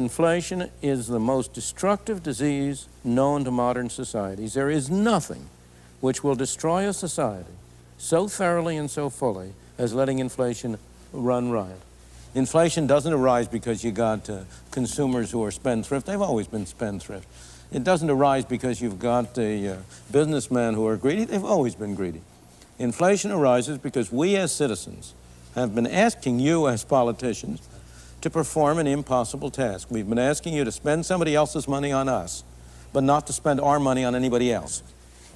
Inflation is the most destructive disease known to modern societies. There is nothing which will destroy a society so thoroughly and so fully as letting inflation run riot. Inflation doesn't arise because you got consumers who are spendthrift. They've always been spendthrift. It doesn't arise because you've got businessmen who are greedy. They've always been greedy. Inflation arises because we as citizens have been asking you as politicians to perform an impossible task. We've been asking you to spend somebody else's money on us, but not to spend our money on anybody else.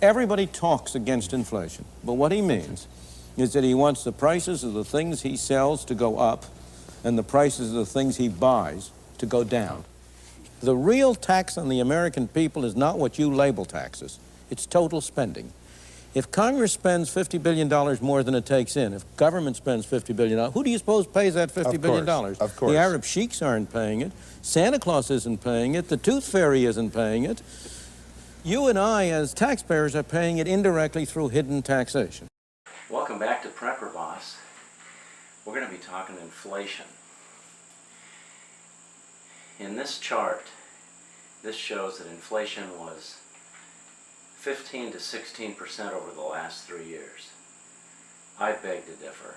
Everybody talks against inflation, but what he means is that he wants the prices of the things he sells to go up and the prices of the things he buys to go down. The real tax on the American people is not what you label taxes. It's total spending. If Congress spends $50 billion more than it takes in, if government spends $50 billion, who do you suppose pays that $50 billion? Of course. The Arab sheiks aren't paying it. Santa Claus isn't paying it. The Tooth Fairy isn't paying it. You and I, as taxpayers, are paying it indirectly through hidden taxation. Welcome back to Prepper Boss. We're going to be talking inflation. In this chart, this shows that inflation was 15 to 16% over the last 3 years. I beg to differ.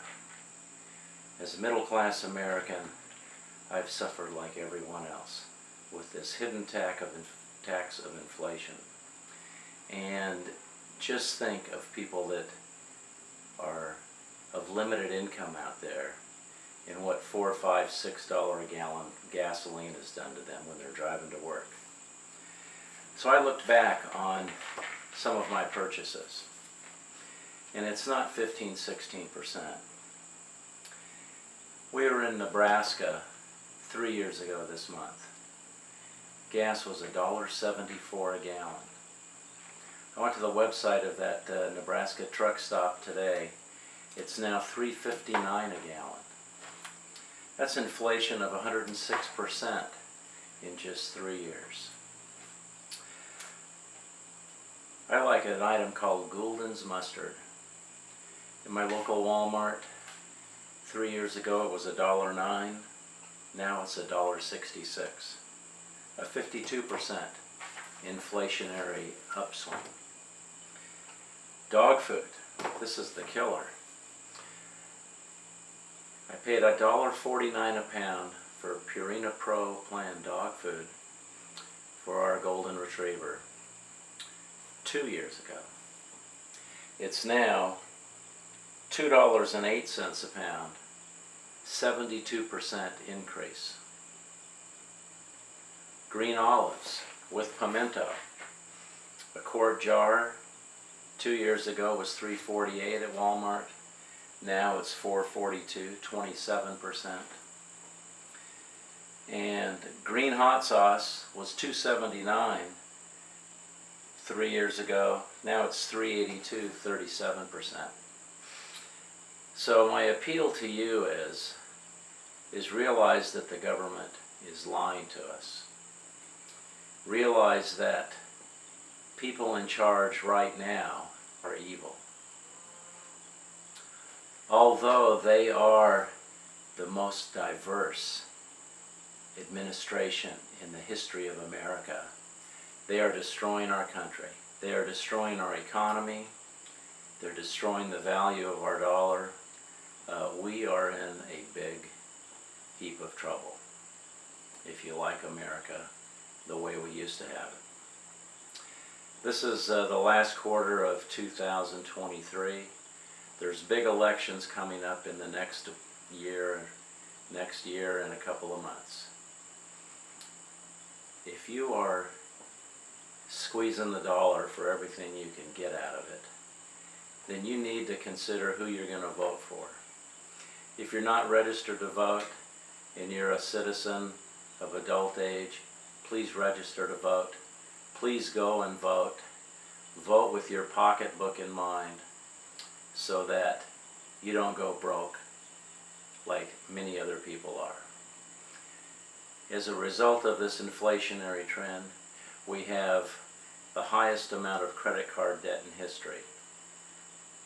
As a middle-class American, I've suffered like everyone else with this hidden tax of inflation. And just think of people that are of limited income out there and what $4, $5, $6 a gallon gasoline has done to them when they're driving to work. So I looked back on some of my purchases, and it's not 15, 16%. We were in Nebraska 3 years ago this month. Gas was $1.74 a gallon. I went to the website of that Nebraska truck stop today. It's now $3.59 a gallon. That's inflation of 106% in just 3 years. I like an item called Goulden's Mustard. In my local Walmart, 3 years ago it was $1.09. Now it's $1.66. A 52% inflationary upswing. Dog food. This is the killer. I paid $1.49 a pound for Purina Pro Plan dog food for our golden retriever 2 years ago. It's now $2.08 a pound, 72% increase. Green olives with pimento. A quart jar 2 years ago was $3.48 at Walmart. Now it's $4.42, 27%. And green hot sauce was $2.79 3 years ago. Now it's $3.82, 37%. So my appeal to you is realize that the government is lying to us. Realize that people in charge right now are evil. Although they are the most diverse administration in the history of America, they are destroying our country. They are destroying our economy. They're destroying the value of our dollar. We are in a big heap of trouble, if you like America the way we used to have it. This is the last quarter of 2023. There's big elections coming up in the next year and a couple of months. If you are squeezing the dollar for everything you can get out of it, then you need to consider who you're going to vote for. If you're not registered to vote and you're a citizen of adult age, please register to vote. Please go and vote. Vote with your pocketbook in mind so that you don't go broke like many other people are. As a result of this inflationary trend, we have the highest amount of credit card debt in history,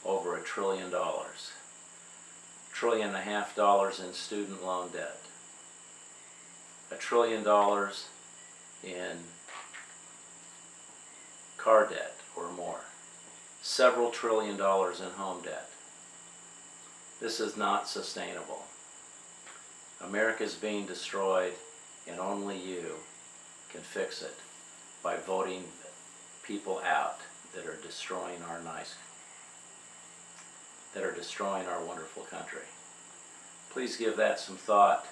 over $1 trillion. $1.5 trillion in student loan debt. $1 trillion in car debt or more, several $trillion in home debt. This is not sustainable. America is being destroyed, and only you can fix it by voting people out that are destroying our wonderful country. Please give that some thought,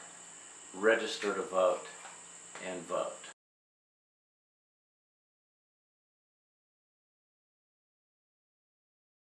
register to vote, and vote.